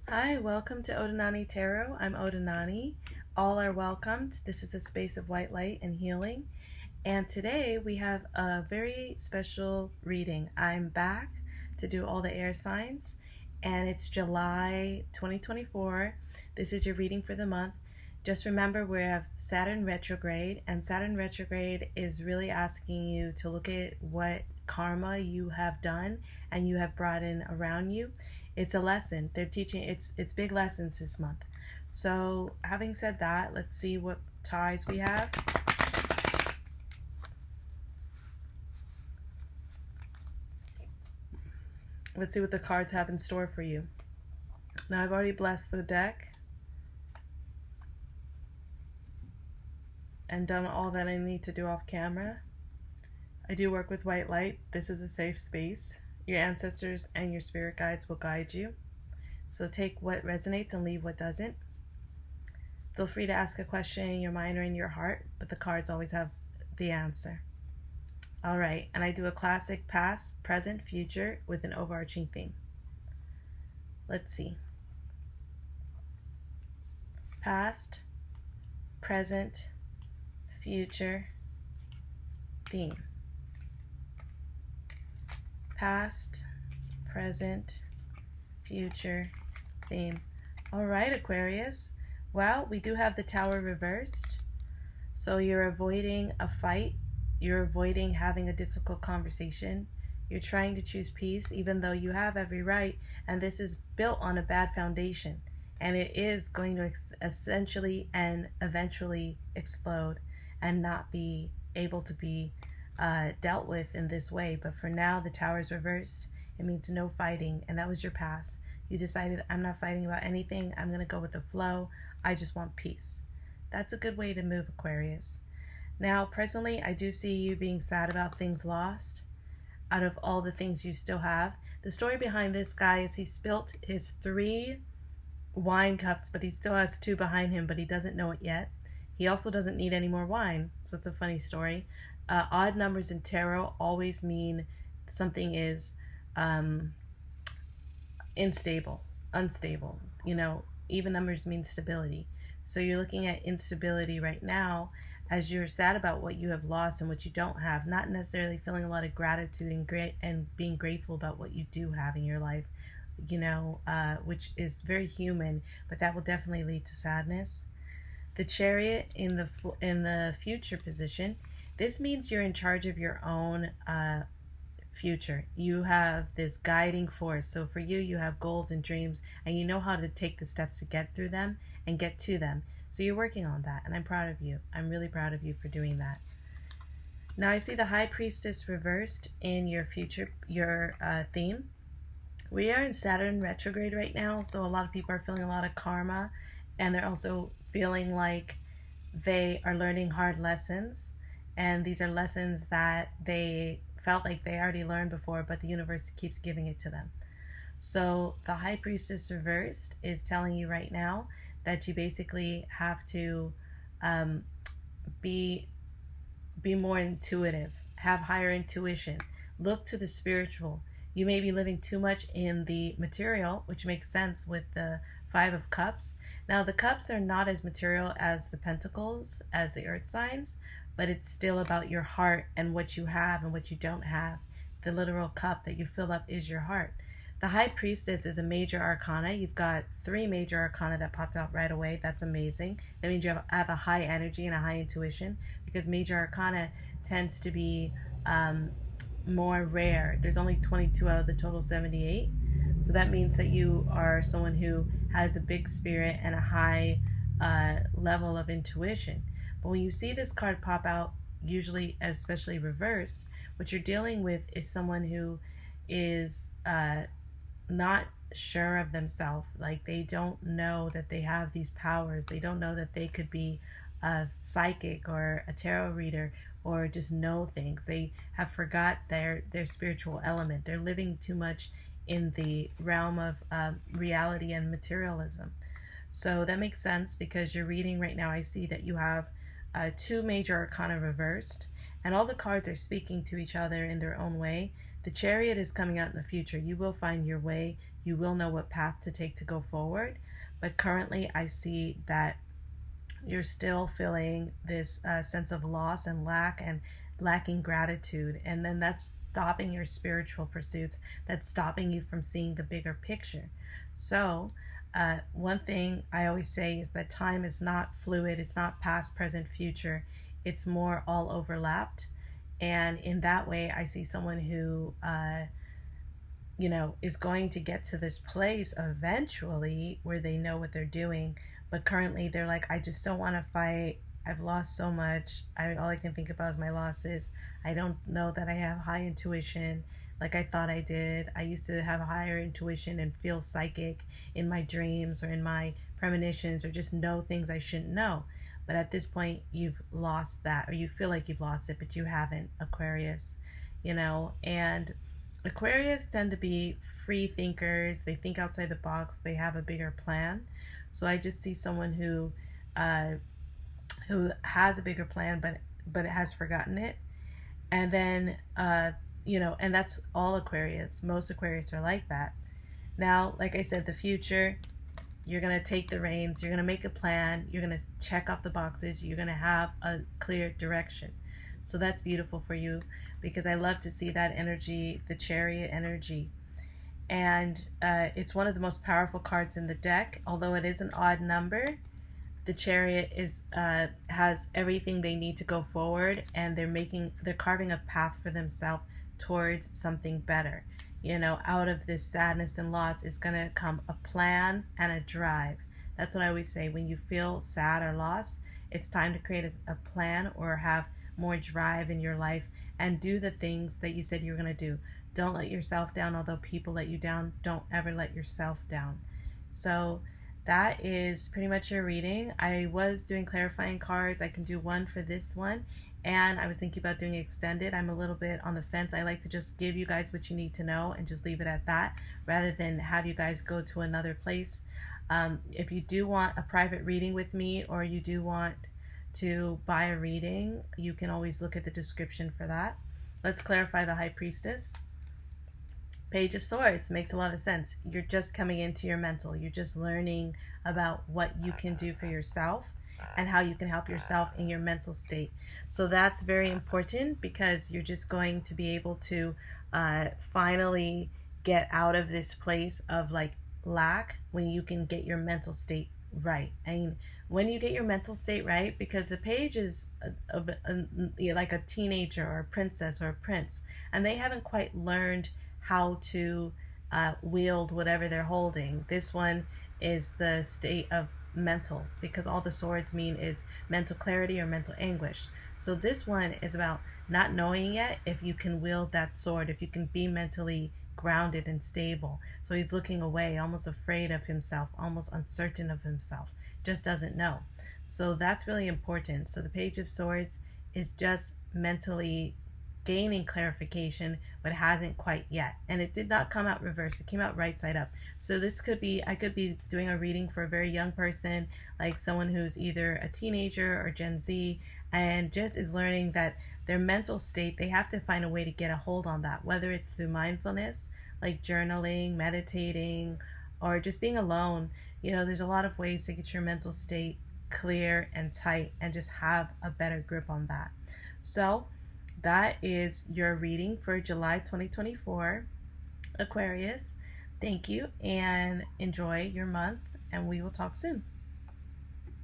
Hi, welcome to Odinani Tarot. I'm Odinani. All are welcomed. This is a space of white light and healing. And today we have a very special reading. I'm back to do all the air signs, and it's July 2024. This is your reading for the month. Just remember we have Saturn retrograde, and Saturn retrograde is really asking you to look at what karma you have done and you have brought in around you. It's a lesson. They're teaching, it's big lessons this month. So having said that, let's see what ties we have. Let's see what the cards have in store for you. Now I've already blessed the deck and done all that I need to do off camera. I do work with white light. This is a safe space. Your ancestors and your spirit guides will guide you. So take what resonates and leave what doesn't. Feel free to ask a question in your mind or in your heart, but the cards always have the answer. All right, and I do a classic past, present, future with an overarching theme. Let's see. Past, present, future, theme. Past, present, future, theme. All right, Aquarius. Well, we do have the Tower reversed. So you're avoiding a fight. You're avoiding having a difficult conversation. You're trying to choose peace, even though you have every right. And this is built on a bad foundation. And it is going to essentially and eventually explode and not be able to be dealt with in this way. But for now, the Tower is reversed. It means no fighting, and that was your past. You decided, I'm not fighting about anything. I'm going to go with the flow. I just want peace. That's a good way to move, Aquarius. Now, presently, I do see you being sad about things lost out of all the things you still have. The story behind this guy is he spilt his 3 wine cups, but he still has 2 behind him, but he doesn't know it yet. He also doesn't need any more wine, so it's a funny story. Odd numbers in tarot always mean something is unstable. Even numbers mean stability. So you're looking at instability right now as you're sad about what you have lost and what you don't have, not necessarily feeling a lot of gratitude and being grateful about what you do have in your life, which is very human, but that will definitely lead to sadness. The Chariot in the future position. This means you're in charge of your own future. You have this guiding force. So for you, you have goals and dreams, and you know how to take the steps to get through them and get to them. So you're working on that, and I'm proud of you. I'm really proud of you for doing that. Now I see the High Priestess reversed in your future, your theme. We are in Saturn retrograde right now, so a lot of people are feeling a lot of karma, and they're also feeling like they are learning hard lessons. And these are lessons that they felt like they already learned before, but the universe keeps giving it to them. So the High Priestess reversed is telling you right now that you basically have to be more intuitive, have higher intuition, look to the spiritual. You may be living too much in the material, which makes sense with the 5 of Cups. Now the Cups are not as material as the Pentacles, as the Earth signs, but it's still about your heart and what you have and what you don't have. The literal cup that you fill up is your heart. The High Priestess is a major arcana. You've got 3 major arcana that popped out right away. That's amazing. That means you have a high energy and a high intuition, because major arcana tends to be more rare. There's only 22 out of the total 78. So that means that you are someone who has a big spirit and a high level of intuition. But when you see this card pop out, usually, especially reversed, what you're dealing with is someone who is not sure of themselves. Like, they don't know that they have these powers. They don't know that they could be a psychic or a tarot reader or just know things. They have forgot their spiritual element. They're living too much in the realm of reality and materialism. So that makes sense, because you're reading right now. I see that you have 2 major arcana reversed, and all the cards are speaking to each other in their own way. The Chariot is coming out in the future. You will find your way. you will know what path to take to go forward. But currently, I see that you're still feeling this sense of loss and lack and lacking gratitude. And then that's stopping your spiritual pursuits. That's stopping you from seeing the bigger picture. So, one thing I always say is that time is not fluid. It's not past, present, future. It's more all overlapped. And in that way, I see someone who, is going to get to this place eventually where they know what they're doing. But currently, they're like, I just don't want to fight. I've lost so much. All I can think about is my losses. I don't know that I have high intuition like I thought I did. I used to have a higher intuition and feel psychic in my dreams or in my premonitions or just know things I shouldn't know. But at this point, you've lost that, or you feel like you've lost it, but you haven't, Aquarius. And Aquarius tend to be free thinkers. They think outside the box. They have a bigger plan. So I just see someone who has a bigger plan, but has forgotten it. And then, and that's all Aquarius. Most Aquarius are like that. Now, like I said, the future, you're going to take the reins. You're going to make a plan. You're going to check off the boxes. You're going to have a clear direction. So that's beautiful for you, because I love to see that energy, the Chariot energy. And it's one of the most powerful cards in the deck. Although it is an odd number, the Chariot has everything they need to go forward, and they're carving a path for themselves towards something better. Out of this sadness and loss is going to come a plan and a drive. That's what I always say. When you feel sad or lost, it's time to create a plan or have more drive in your life and do the things that you said you were going to do. Don't let yourself down. Although people let you down, don't ever let yourself down. So that is pretty much your reading. I was doing clarifying cards. I can do one for this one. And I was thinking about doing extended. I'm a little bit on the fence. I like to just give you guys what you need to know and just leave it at that, rather than have you guys go to another place. If you do want a private reading with me, or you do want to buy a reading, you can always look at the description for that. Let's clarify the High Priestess. Page of Swords makes a lot of sense. You're just coming into your mental. You're just learning about what you can do for yourself and how you can help yourself in your mental state. So that's very important, because you're just going to be able to finally get out of this place of like lack when you can get your mental state right. When you get your mental state right, because the page is like a teenager or a princess or a prince, and they haven't quite learned how to wield whatever they're holding. This one is the state of mental, because all the swords mean is mental clarity or mental anguish. So this one is about not knowing yet if you can wield that sword, if you can be mentally grounded and stable. So he's looking away, almost afraid of himself, almost uncertain of himself, just doesn't know. So that's really important. So the Page of Swords is just mentally gaining clarification, but hasn't quite yet. And it did not come out reverse. It came out right side up. So this could be, I could be doing a reading for a very young person, like someone who's either a teenager or Gen Z, and just is learning that their mental state, they have to find a way to get a hold on that, whether it's through mindfulness, like journaling, meditating, or just being alone. There's a lot of ways to get your mental state clear and tight and just have a better grip on that. So that is your reading for July 2024, Aquarius. Thank you and enjoy your month, and we will talk soon.